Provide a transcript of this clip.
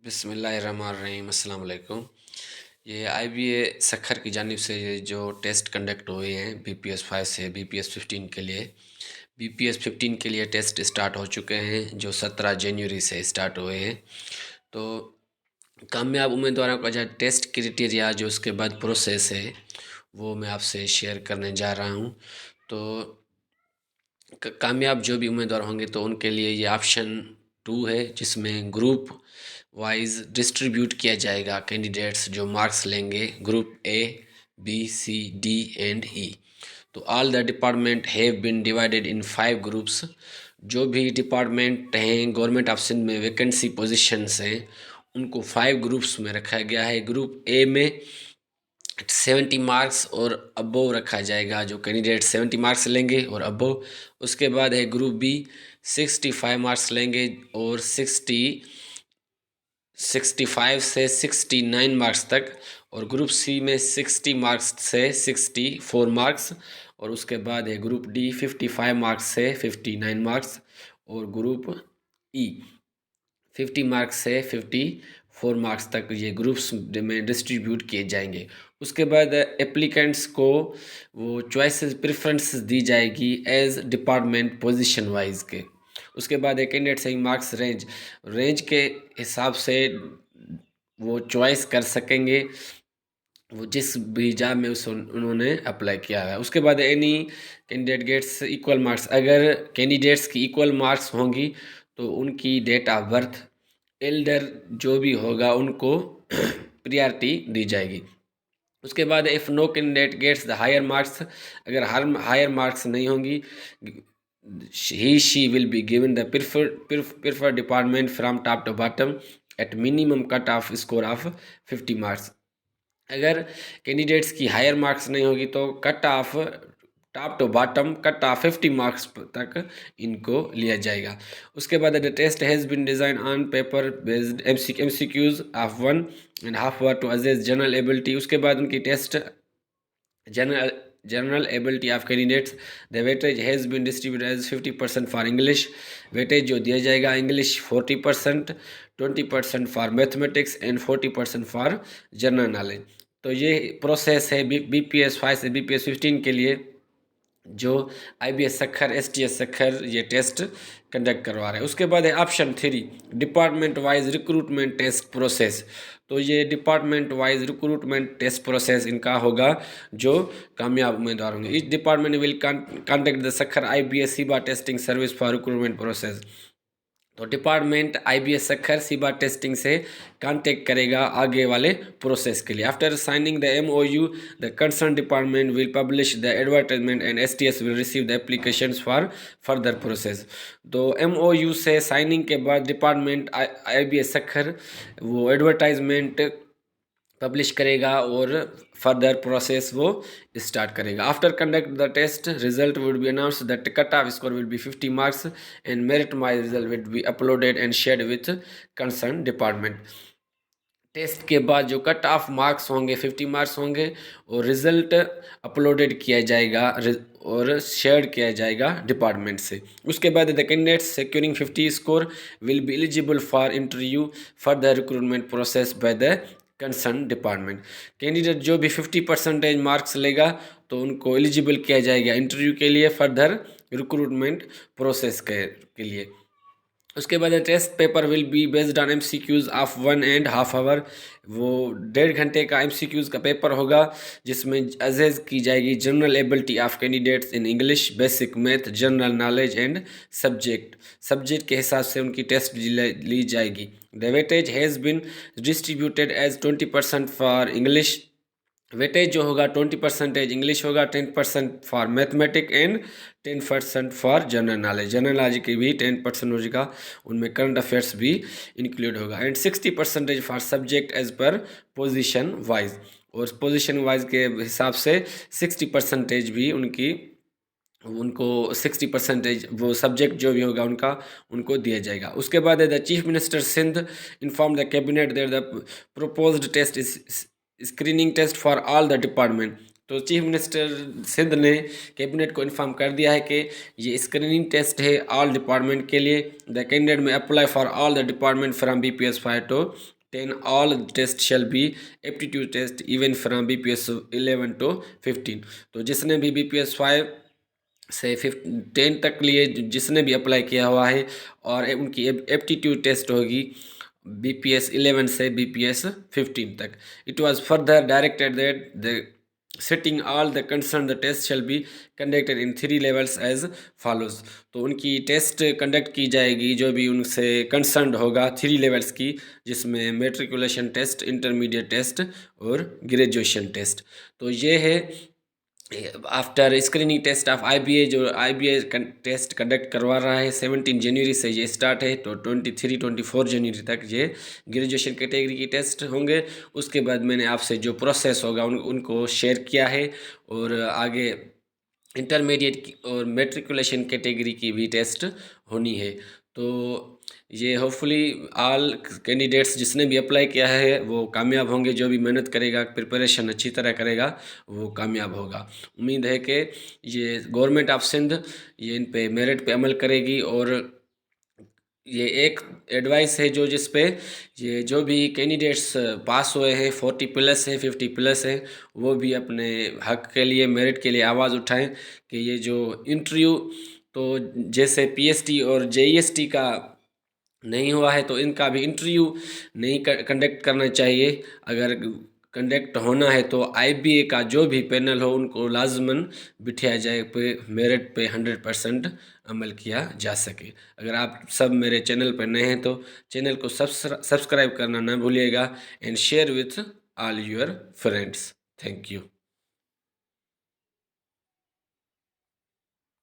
बिस्मिल्लाहिर्रहमानिर्रहीम अस्सलाम वालेकुम। ये IBA सखर की जानिब से ये जो टेस्ट कंडक्ट हुए हैं BPS 5 से BPS 15 के लिए, BPS 15 के लिए टेस्ट स्टार्ट हो चुके हैं जो 17 जनवरी से स्टार्ट हुए हैं। तो कामयाब उम्मीदवारों का जो टेस्ट क्राइटेरिया जो उसके बाद प्रोसेस है वो मैं आपसे शेयर करने जा रहा हूँ। तो कामयाब जो भी उम्मीदवार होंगे तो उनके लिए ये ऑप्शन 2 है जिसमें ग्रुप वाइज डिस्ट्रीब्यूट किया जाएगा कैंडिडेट्स जो मार्क्स लेंगे group A, B, C, D and E। तो all the department have been divided in 5 groups. जो भी डिपार्टमेंट हैं गवर्नमेंट ऑप्शन में वैकेंसी पोजीशंस हैं उनको 5 ग्रुप्स में रखा गया है। ग्रुप A में 70 मार्क्स और अबोव रखा जाएगा, जो कैंडिडेट 70 मार्क्स लेंगे और अबोव। उसके बाद है ग्रुप B 65 मार्क्स लेंगे और 65 से 69 मार्क्स तक, और ग्रुप C में 60 मार्क्स से 64 मार्क्स, और उसके बाद है ग्रुप D 55 मार्क्स से 59 मार्क्स, और ग्रुप E 50 मार्क्स से 54 मार्क्स तक ये ग्रुप्स में डिस्ट्रीब्यूट किए जाएंगे। उसके बाद एप्लीकेंट्स को वो चॉइसेस प्रेफरेंस दी जाएगी एज डिपार्टमेंट पोजीशन वाइज के। उसके बाद एक कैंडिडेट सेइंग मार्क्स रेंज के हिसाब से वो चॉइस कर सकेंगे वो जिस भी जॉब में उन्होंने अप्लाई किया है। उसके बाद any candidate gets equal marks, अगर कैंडिडेट्स की इक्वल मार्क्स होंगी तो उनकी डेट ऑफ बर्थ एल्डर जो भी होगा उनको प्रियॉरिटी दी जाएगी। उसके बाद if no candidate gets the higher marks, अगर हायर मार्क्स नहीं होंगी he she will be given the prefer department from top to bottom at minimum cut off score of 50 marks. अगर कैंडिडेट्स की हायर मार्क्स नहीं होगी तो cut off top to bottom cut off 50 marks तक इनको लिया जाएगा। उसके बाद the test has been design on paper based MCQs of 1.5 our to assess general ability. उसके बाद उनकी test general ability of candidates. The weightage has been distributed as 50% for English, weightage जो दिया जाएगा English 40%, 20% for mathematics and 40% for general knowledge. तो ये process है BPS 5 से BPS 15 के लिए जो IBS सखर STS सखर ये टेस्ट कंडक्ट करवा रहे हैं। उसके बाद है option 3 department wise recruitment test process. तो ये department wise recruitment test process इनका होगा जो कामयाब उम्मीदवार होंगे। इस department will contact the Sukkur IBS सीबा testing service for recruitment process. तो डिपार्टमेंट IBS सखर सीबा टेस्टिंग से कांटेक्ट करेगा आगे वाले प्रोसेस के लिए। After signing the MOU the concern department will publish the advertisement and STS will receive the applications for further process. तो MOU से साइनिंग के बाद डिपार्टमेंट IBS सखर वो एडवर्टाइजमेंट पब्लिश करेगा और फर्दर प्रोसेस वो स्टार्ट करेगा। After conduct the test result would be announce that cut off score will be 50 marks and merit my result will be uploaded and shared with concern department. Test के बाद जो cut off marks होंगे 50 marks होंगे और result uploaded किया जाएगा और share किया जाएगा डिपार्टमेंट से। उसके बाद the candidates securing 50 score will be eligible for interview for the recruitment process by the concern department. Candidate जो भी 50% मार्क्स लेगा तो उनको एलिजिबल किया जाएगा इंटरव्यू के लिए फर्दर रिक्रूटमेंट प्रोसेस के लिए। उसके बाद test paper will be based on MCQs of 1.5 hour. वो 1.5 घंटे का MCQs का पेपर होगा जिसमें असेस की जाएगी general ability of candidates in English, basic math, general knowledge and subject के हिसाब से उनकी टेस्ट ली जाएगी। The weightage has been distributed as 20% for English, weightage जो होगा 20% इंग्लिश होगा, 10% for mathematic and 10% for general knowledge. General knowledge की भी 10% होगा, उनमें करंट अफेयर्स भी इंक्लूड होगा, and 60% for subject as per position wise, और पोजीशन वाइज के हिसाब से 60% भी उनको 60% वो सब्जेक्ट जो भी होगा उनको दिया जाएगा। उसके बाद the chief minister Sindh inform the cabinet that the proposed test is screening test for all the department. तो चीफ मिनिस्टर सिंध ने कैबिनेट को इन्फॉर्म कर दिया है कि ये स्क्रीनिंग टेस्ट है ऑल डिपार्टमेंट के लिए। The candidate may apply for all the department from BPS 5 to 10। All test shall be aptitude test even from BPS 11 to 15। तो जिसने भी BPS 5 से 10 तक लिए जिसने भी अप्लाई किया हुआ है और उनकी एप्टीट्यूड टेस्ट होगी BPS 11 से BPS 15 तक। It was further directed that the sitting all the concern the test shall be conducted in 3 levels as follows. तो उनकी टेस्ट कंडक्ट की जाएगी जो भी उनसे कंसर्न होगा 3 लेवल्स की, जिसमें मेट्रिकुलेशन टेस्ट, इंटरमीडिएट टेस्ट और ग्रेजुएशन टेस्ट। तो ये है after screening test of IBA, जो IBA टेस्ट कंडक्ट करवा रहा है 17 जनवरी से ये स्टार्ट है, तो 23-24 जनवरी तक ये ग्रेजुएशन कैटेगरी की टेस्ट होंगे। उसके बाद मैंने आपसे जो प्रोसेस होगा उनको शेयर किया है, और आगे इंटरमीडिएट और मेट्रिकुलेशन कैटेगरी की भी टेस्ट होनी है। तो ये होपफुली ऑल कैंडिडेट्स जिसने भी अप्लाई किया है वो कामयाब होंगे। जो भी मेहनत करेगा, प्रिपरेशन अच्छी तरह करेगा, वो कामयाब होगा। उम्मीद है कि ये गवर्नमेंट ऑफ सिंध ये इन पे मेरिट पे अमल करेगी। और ये एक एडवाइस है जो जिस पे ये जो भी कैंडिडेट्स पास हुए हैं 40 प्लस है, 50 प्लस है, वो भी अपने हक के लिए, मेरिट के लिए आवाज़ उठाएं कि ये जो इंटरव्यू, तो जैसे PST और JEST का नहीं हुआ है तो इनका भी इंटरव्यू नहीं कंडक्ट करना चाहिए। अगर कंडक्ट होना है तो IBA का जो भी पैनल हो उनको लाजमन बिठाया जाए पे मेरिट पे 100% अमल किया जा सके। अगर आप सब मेरे चैनल पर नए हैं तो चैनल को सब्सक्राइब करना ना भूलिएगा and share with all your friends. Thank you.